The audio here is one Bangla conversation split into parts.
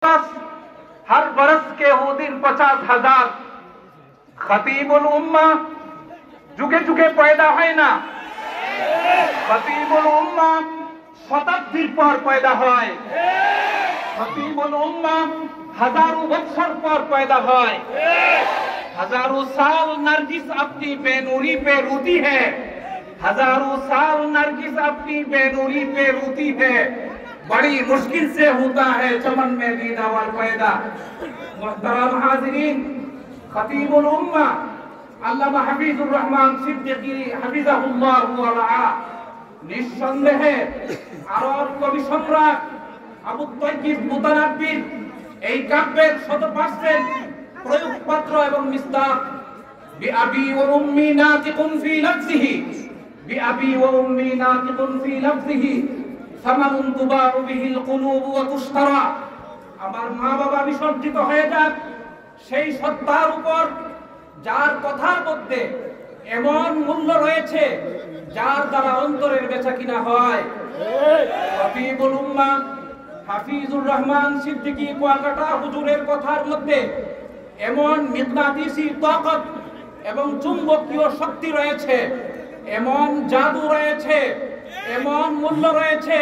हर बरस के हो दिन 50,000 खतीबुल उम्मा जुगे जुगे पैदा है ना खतीबुल उम्मा शताब्दीर पर पैदा है खतीबुल उम्मा हजारों बच्चर पर पैदा है हजारों साल नरगिस अपनी बेनूरी पे रोती है हजारों साल नरगिस अपनी बेनूरी पे रोती है बड़ी मुश्किल से होता है चमन में दीदावर पैदा मुहतरम हाज़िरीन खतीबुल उम्मा अल्लामा हफीजुर रहमान सिद्दीकी हफिजाहुल्लाह व रआ निस्संदेहे আরব কবি সম্রাট আবু তাইয়িব মুতানাব্বির এই কাব্যের 100% প্রয়োগপত্র এবং মিসদাক বিআবি ওয়া উম্মি নাতিকুন ফি লাফজিহি বিআবি ওয়া উম্মি নাতিকুন ফি লাফজিহি সামানুন তুবাউ বিহিল কুলুব ওয়া তুশতারা আমার মা বাবা বিসর্জিত হয়ে যাক সেই সত্তার উপর যার কথার মধ্যে এমন মূল্য রয়েছে যার দ্বারা অন্তরের বেচাকিনা হয় খতীবুল উম্মাহ হাফিজুর রহমান সিদ্দিকী কুয়াকাটা হুজুরের কথার মধ্যে এমন মিগনাতিসি তাকত এবং চুম্বকীয় শক্তি রয়েছে এমন জাদু রয়েছে এমন মূল্য রয়েছে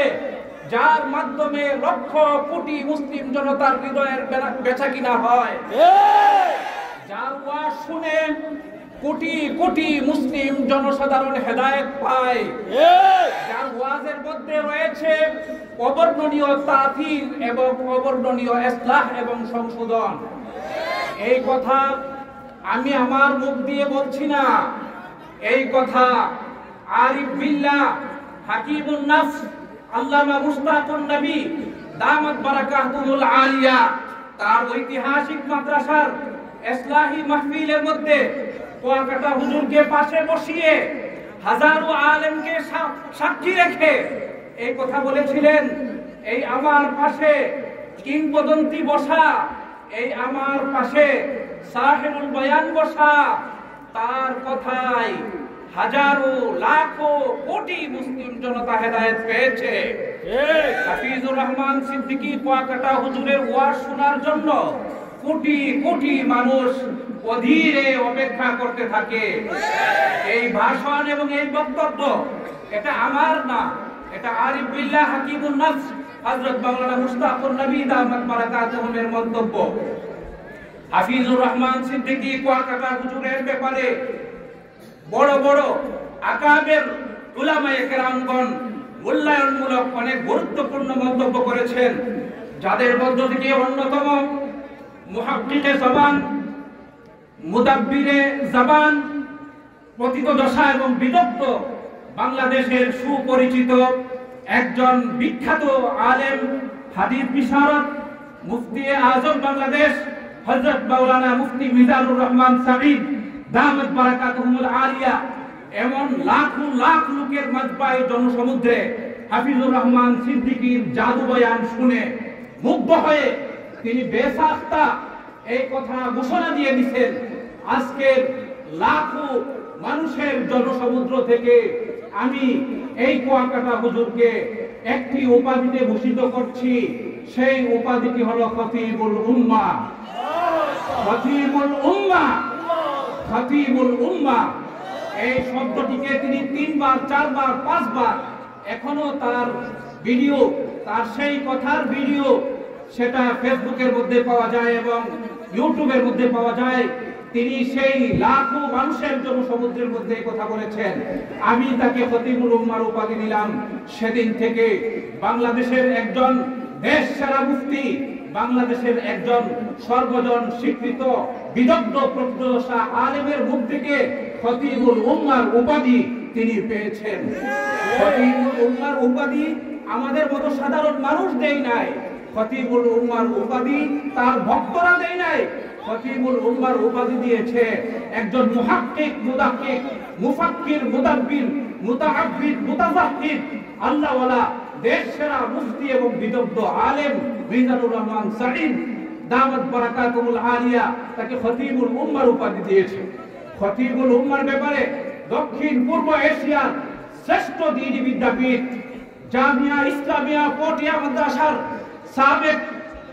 যার মাধ্যমে লক্ষ কোটি মুসলিম জনতার হৃদয়ের বেচাকিনা হয় যার ওয়াজ শুনে কোটি কোটি মুসলিম জনসাধারণ হেদায়েত পায় যার ওয়াজের মধ্যে রয়েছে অবর্ণনীয় তাফসীর এবং অবর্ণনীয় ইসলাহ এবং সংশোধন এই কথা আমি আমার মুখ দিয়ে বলছি না এই কথা আরিফ বিল্লাহ হাকিমুন নাফস আল্লামা মুশতাকুন নবী দামাত বারাকাতুহুল আলিয়া তার ঐতিহাসিক মাদ্রাসার ইসলাহি মাহফিলের মধ্যে কুয়াকাটা হুজুরকে পাশে বসিয়ে হাজারো আলেমকে সাক্ষী রেখে এই কথা বলেছিলেন এই আমার পাশে কিংবদন্তি বসা এই আমার পাশে সাহেবুল বয়ান বসা তার কথায় হাজারো লাখো কোটি মুসলিম জনতা হেদায়েত পেয়েছে হাফিজুর রহমান সিদ্দিকী কুয়াকাটা হুজুরের ওয়াজ শোনার জন্য কোটি কোটি মানুষ অধীরে অপেক্ষা করতে থাকে এই ভাষণ এবং এই বক্তব্য এটা আমার না এটা আরিফ বিল্লাহ হাকিমুন নাফস হযরত মাওলানা মুশতাকুন নবী দামাত বারাকাতুহুমের মন্তব্য হাফিজুর রহমান সিদ্দিকী কুয়াকাটা হুজুরের ব্যাপারে বড় বড় আকাবের উলামায়ে কেরামগণ মূল্যায়নমূলক অনেক গুরুত্বপূর্ণ মন্তব্য করেছেন যাদের মধ্য থেকে অন্যতম মুহাক্কিকে জবান মুদাব্বিরে জবান প্রথিতযশা এবং বিদগ্ধ বাংলাদেশের সুপরিচিত একজন বিখ্যাত আলেম হাদিস বিশারদ মুফতি আজম বাংলাদেশ হযরত মাওলানা মুফতি মিজানুর রহমান সাঈদ দামাত বারাকাতুহুল আলিয়া এমন লাখ লাখ লোকের মাজবায়ে জনসমুদ্রে হাফিজুর রহমান সিদ্দিকীর জাদু বয়ান শুনে মুগ্ধ হয়ে তিনি বেসাখতা এই কথা ঘোষণা দিয়ে দিয়েছেন আজকের লাখো মানুষের জনসমুদ্র থেকে আমি এই কুয়াকাটা হুজুরকে একটি উপাধিতে ভূষিত করছি সেই উপাধিটি হলো খতীবুল উম্মাহ খতীবুল উম্মাহ খতীবুল উম্মাহ এই শব্দটিকে তিনি 3 বার 4 বার 5 বার এখনো তার ভিডিও তার সেই কথার ভিডিও সেটা ফেসবুকের মধ্যে পাওয়া যায় এবং ইউটিউবের মধ্যে পাওয়া যায় তিনি সেই লাখো মানুষের জনসমুদ্রের মধ্যে কথা বলেছেন আমি তাকে খতীবুল উম্মাহর উপাধি দিলাম সেদিন থেকে বাংলাদেশের একজন দেশ সেরা মুফতি বাংলাদেশের একজন সর্বজন স্বীকৃত বিদগ্ধ প্রজ্ঞাশা আলেমের মুখ থেকে খতীবুল উম্মাহর উপাধি তিনি পেয়েছেন খতীবুল উম্মাহর উপাধি আমাদের মতো সাধারণ মানুষ দেয় নাই খতীবুল উম্মাহর উপাধি তার ভক্তরা দেয় নাই খতীবুল উম্মাহর উপাধি দিয়েছে একজন মুহাক্কিক মুদাক্কিক মুফাক্কির মুদাব্বির মুতাআব্বিদ মুতাজাহিদ আল্লাহওয়ালা দেশ সেরা মুফতি এবং বিদগ্ধ আলেম মিজানুর রহমান সাঈদ দামাত বারাকাতুহুল আলিয়া তাকে খতীবুল উম্মাহর উপাধি দিয়েছে খতীবুল উম্মাহর ব্যাপারে দক্ষিণ পূর্ব এশিয়ার শ্রেষ্ঠ দ্বীনি বিদ্যাপীঠ জামিয়া ইসলামিয়া পটিয়া মাদ্রাসার সাবেক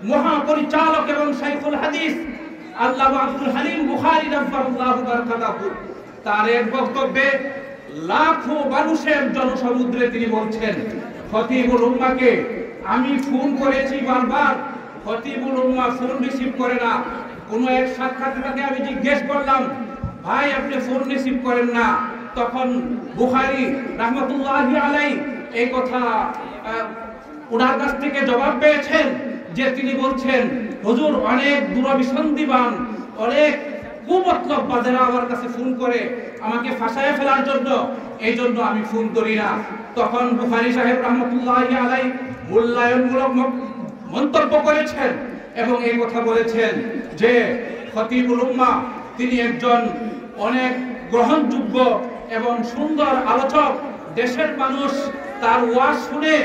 মহাপরিচালক এবং শাইখুল হাদিস আল্লামা আব্দুল হালিম বুখারী রাহিমাহুল্লাহু বারাকাতুহু তার এক বক্তব্যে লাখো মানুষের জনসমুদ্রে তিনি বলছেন, খতিবুল উম্মাহকে আমি ফোন করেছি বারবার, খতিবুল উম্মাহ ফোন রিসিভ করে না। কোন এক সাক্ষাৎকারে আমি জিজ্ঞেস করলাম, ভাই আপনি ফোন রিসিভ করেন না, তখন বুখারী রাহমাতুল্লাহি আলাইহি এই কথা ওনার কাছ থেকে জবাব পেয়েছেন যে তিনি বলছেন, হুজুর অনেক দুরভিসন্ধিবান, অনেক কুমতলব বাজারা আমার কাছে ফোন করে আমাকে ফাঁসায় ফেলার জন্য, এই জন্য আমি ফোন করি না। তখন বুখারী সাহেব রাহমাতুল্লাহি আলাইহি মূল্যায়নমূলক মন্তব্য করেছেন এবং এই কথা বলেছেন যে খতিবুল উম্মাহ তিনি একজন অনেক গ্রহণযোগ্য এবং সুন্দর আলোচক। দেশের মানুষ তার ওয়াজ শুনে,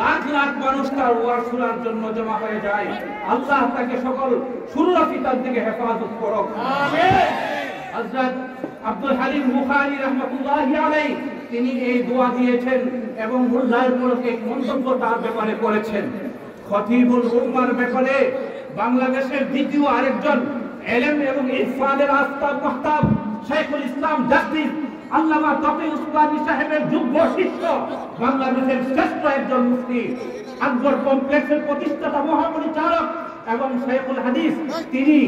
লাখ লাখ মানুষ তার ওয়াজ শোনার জন্য জমা হয়ে যায়। আল্লাহ তাকে সকল সুররা ফিতার দিকে হেফাজত করুক, আমিন। হযরত আব্দুল হালিম বুখারী রাহমাতুল্লাহি আলাইহি তিনি এই দোয়া দিয়েছেন এবং মূল্যায়নমূলক এক মন্তব্য তার ব্যাপারে করেছেন। খতিবুল উম্মাহর ব্যাপারে বাংলাদেশের দ্বিতীয় আরেকজন ইলম এবং ইরফানের আস্তাব মাহতাব শাইখুল ইসলাম জাস্টিস আল্লামা তকি উসমানী সাহেবের যুগ্ম শিষ্য, বাংলাদেশের শ্রেষ্ঠ একজন মুফতি, আকবর কমপ্লেক্সের প্রতিষ্ঠাতা মহাপরিচালক এবং শাইখুল হাদিস, তিনি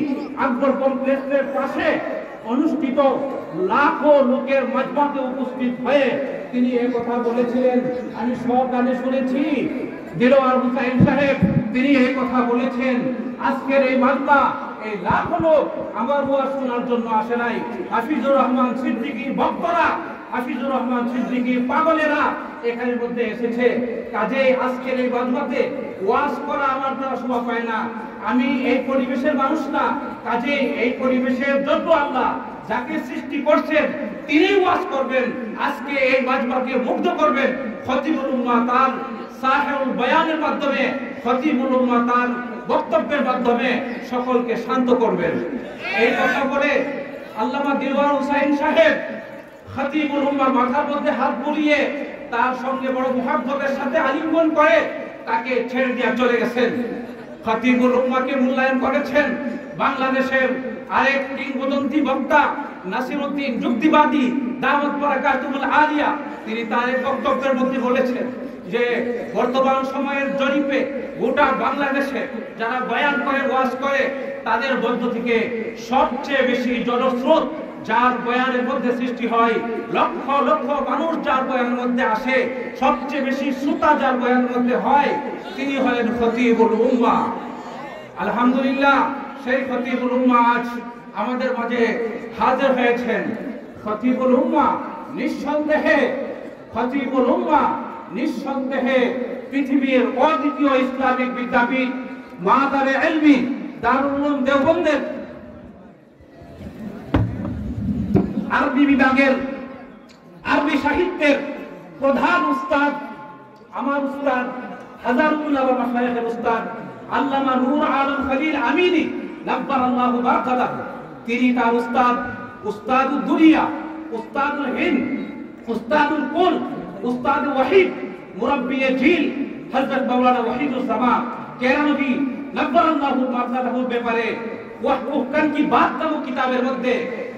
আকবর কমপ্লেক্সের পাশে অনুষ্ঠিত লাখো লোকের মাজমাতে উপস্থিত হয়ে তিনি এই কথা বলেছিলেন। আমি সকালে শুনেছি দিলওয়ার হুসাইন সাহেব তিনি এই কথা বলেছেন, আজকের এই মাজমা এই লাখো লোক আমার ওয়াজ শোনার জন্য আসে নাই, হাফিজুর রহমান সিদ্দিকীর ভক্তরা, হাফিজুর রহমান সিদ্দিকীর পাগলেরা এখানের মধ্যে এসেছে। কাজেই আজকের এই মাজমাতে ওয়াজ করা আমার দ্বারা শোভা পায় না, আমি এই পরিবেশের মানুষ না। কাজেই এই পরিবেশের জন্য আল্লাহ যাকে সৃষ্টি করছেন তিনি ওয়াজ করবেন, আজকে এই মাজমাকে মুগ্ধ করবেন। খতিবুল উম্মাহ তার সাহেবুল বয়ানের মাধ্যমে, খতিবুল উম্মাহ তার বক্তব্যের মাধ্যমে সকলকে শান্ত করবেন। এই কথা বলে আল্লামা দিলওয়ার হুসাইন সাহেব খতিবুল উম্মাহর মাথার মধ্যে হাত বুলিয়ে তার সঙ্গে বড় মুহাব্বতের সাথে আলিঙ্গন করে তাকে ছেড়ে দিয়ে চলে গেছেন। খতিবুল উম্মাহকে মূল্যায়ন করেছেন বাংলাদেশের আরেক কিংবদন্তি বক্তা নাসিরউদ্দিন যুক্তিবাদী দাওয়াত বারাকাতুল আলিয়া, তিনি তার এক বক্তব্যের মধ্যে বলেছেন যে বর্তমান সময়ের জরিপে গোটা বাংলাদেশে যারা বয়ান করে ওয়াজ করে তাদের মধ্য থেকে সবচেয়ে বেশি জনস্রোত যার বয়ানের মধ্যে সৃষ্টি হয়, লক্ষ লক্ষ মানুষ যার বয়ানের মধ্যে আসে, সবচেয়ে বেশি শ্রোতা যার বয়ানের মধ্যে হয়, তিনি হলেন খতিবুল উম্মাহ। আলহামদুলিল্লাহ, সেই খতিবুল উম্মাহ আজ আমাদের মাঝে হাজির হয়েছেন। খতিবুল উম্মাহ নিঃসন্দেহে, খতিবুল উম্মাহ নিঃসন্দেহে পৃথিবীর অদ্বিতীয় ইসলামিক বিদ্যাপীঠ মাদারে ইলমি দারুল উলুম দেওবন্দের আরবি বিভাগের আরবি সাহিত্যের প্রধান উস্তাদ, আমার উস্তাদ হাজারুল্লাহ মাশায়েখের উস্তাদ আল্লামা নূর আলম খলিল আমিনী নাব্বারাল্লাহু বারাকাতাহু, তিনি তার উস্তাদ, উস্তাদুদ দুনিয়া, উস্তাদুল হিন্দ, উস্তাদুল কুল, উস্তাদ ওয়াহিদ, মুরাব্বি জিল হযরত মাওলানা ওয়াহিদুজ জামান কেরানবী নাব্বারাল্লাহু বারাকাতাহুর ব্যাপারে ওয়াহকান কি বাত নামক কিতাবের মধ্যে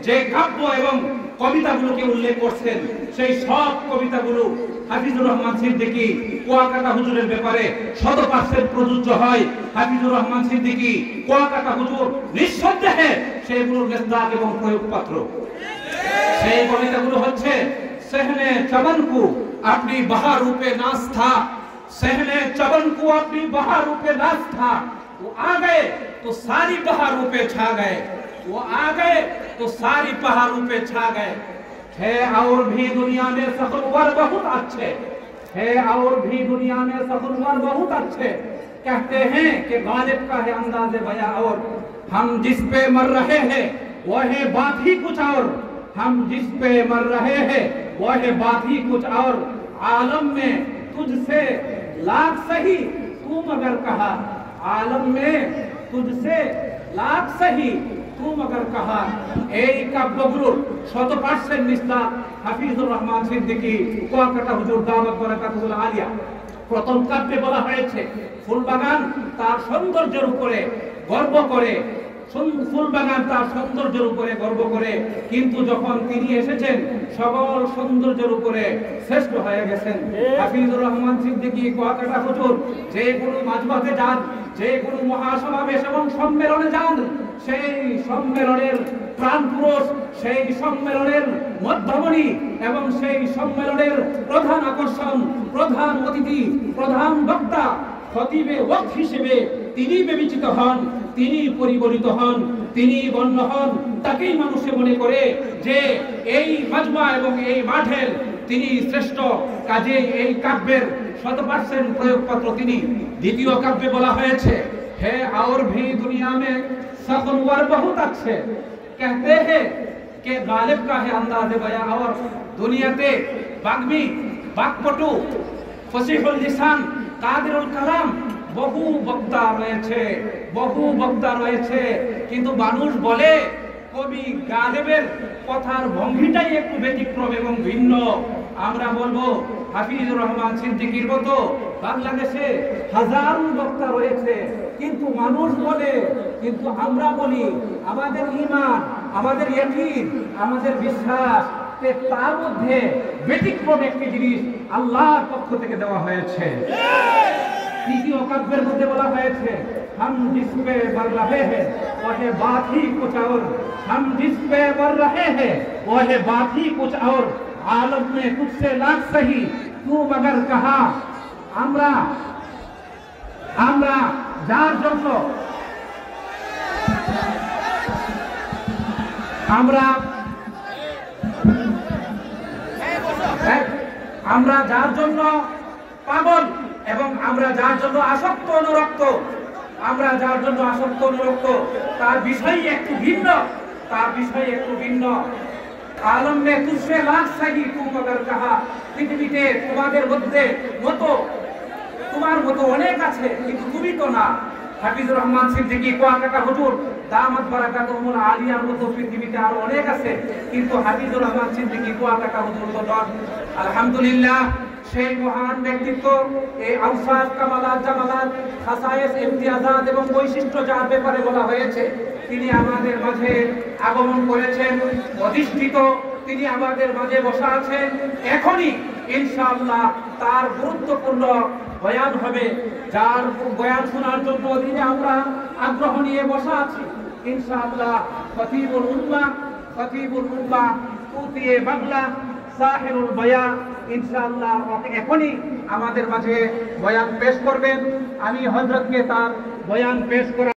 যে কাব্য এবং কবিতাগুলোকে উল্লেখ করছেন, সেই সব কবিতাগুলো হাফিজুর রহমান সিদ্দিকী কুয়াকাটা হুজুরের ব্যাপারে 100% প্রযোজ্য হয়। হাফিজুর রহমান সিদ্দিকী কুয়াকাটা হুজুর নিঃসন্দেহে সেগুলোর মেসদাক এবং প্রয়োগপাত্র। সেই কবিতাগুলো হচ্ছে, सहने चमन को अपनी बहार रूपे नाच था, सहने चमन को अपनी बहार रूपे नाच था, वो आ गए तो सारी बहार रूपे छा गए, वो आ गए तो सारी बहार रूपे छा गए। है और भी दुनिया में सफरवर बहुत अच्छे, है और भी दुनिया में सफरवर बहुत अच्छे, कहते हैं कि गालिब का है अंदाज़े बयां और हम जिस पे मर रहे हैं वो है बात ही कुछ और, हम जिस पे मर रहे हैं वो है बात ही कुछ और, आलम में तुझसे लाख सही तू मगर कहा, आलम में तुझसे लाख सही तू मगर कहा। এই কাব্যগুলোর 100% নিষ্ঠা হাফিজুর রহমান সিদ্দিকী কুয়াকাটা হুজুর দাওয়াত বারাকাতুল আলিয়া। প্রথম কাব্যে বলা হয়েছে ফুলবাগান তার সৌন্দর্যের উপরে গর্ব করে, ফুলবাগান তার সৌন্দর্যের উপরে গর্ব করে, কিন্তু যখন তিনি এসেছেন সকল সৌন্দর্যের উপরে শ্রেষ্ঠ হয়ে গেছেন। হাফিজুর রহমান সিদ্দিকী কুয়াকাটা হুজুর যে কোনো মাজমাতে যান, যে কোনো মহাসমাবেশ এবং সম্মেলনে যান, সেই সম্মেলনের প্রাণ পুরুষ, সেই সম্মেলনের মধ্যমণি এবং সেই সম্মেলনের প্রধান আকর্ষণ, প্রধান অতিথি, প্রধান বক্তা, খতিবে ওয়াক্ত হিসেবে তিনি বিবেচিত হন, তিনি পরিগণিত হন, তিনি গণ্য হন। তাকেই মানুষে মনে করে যে এই মাজমা এবং এই মাঠের তিনি শ্রেষ্ঠ। কাজে এই কাব্যের 100% প্রয়োগপত্র তিনি। দ্বিতীয় কাব্যে বলা হয়েছে है और भी दुनिया में सखनवर बहुत अच्छे कहते हैं कि गालिब का है अंदाज़े बयां। और दुनियाते बागमी बागपटु फसीहुल लिसान कादिरुल कलाम বহু বক্তা রয়েছে, বহু বক্তা রয়েছে, কিন্তু মানুষ বলে কবি গালিবের কথার ভঙ্গিটাই একটু ব্যতিক্রম এবং ভিন্ন। আমরা বলবো হাফিজুর রহমান সিদ্দিকীর মতো বাংলাদেশে হাজারো বক্তা রয়েছে, কিন্তু মানুষ বলে, কিন্তু আমরা বলি আমাদের ঈমান, আমাদের ইয়াকিন, আমাদের বিশ্বাস তার মধ্যে ব্যতিক্রম একটি জিনিস আল্লাহর পক্ষ থেকে দেওয়া হয়েছে। তৃতীয় কাব্যের মধ্যে বলা হয়েছে हम जिस पे बढ़ रहे हैं वो है बात ही कुछ और, हम जिस पे बढ़ रहे हैं वो है बात ही कुछ और, आलम में तुझसे लाख सही तू मगर कहा। আমরা যার জন্য আমরা যার জন্য পাগল এবং আমরা যার জন্য আসক্ত অনুরক্ত, আমরা যার জন্য আসক্ত অনুরক্ত তার বিষয় একটু ভিন্ন, তার বিষয় একটু ভিন্ন। আলম মে তুঝসে লাখ সাহি তু মগর কাহা, পৃথিবীতে তোমাদের মধ্যে মতো, তোমার মতো অনেক আছে কিন্তু তুমি তো না। হাফিজুর রহমান সিদ্দিকী কুয়াকাটা হুজুর দামাত বারাকাতুহুল আলিয়ার মতো পৃথিবীতে আরো অনেক আছে, কিন্তু হাফিজুর রহমান সিদ্দিকী কুয়াকাটা হুজুর তো নন। আলহামদুলিল্লাহ, সেই মহান ব্যক্তিত্ব, এই আওসাফ, কামালাত, জামালাত, খাসায়েস, ইমতিয়াজাত এবং বৈশিষ্ট্য যার ব্যাপারে বলা হয়েছে, তিনি আমাদের মাঝে আগমন করেছেন, অধিষ্ঠিত, তিনি আমাদের মাঝে বসা আছেন। এখনই ইনশাআল্লাহ তার গুরুত্বপূর্ণ বয়ান হবে, যার বয়ান শোনার জন্য দিনে আমরা আগ্রহ নিয়ে বসা আছি। ইনশাআল্লাহ খতিবুল উম্মাহ কুতিয়ে বাংলা সাহিরুল বায়ান ইনশাআল্লাহ এখনই আমাদের মাঝে বয়ান পেশ করবেন। আমি হযরতকে তার বয়ান পেশ করা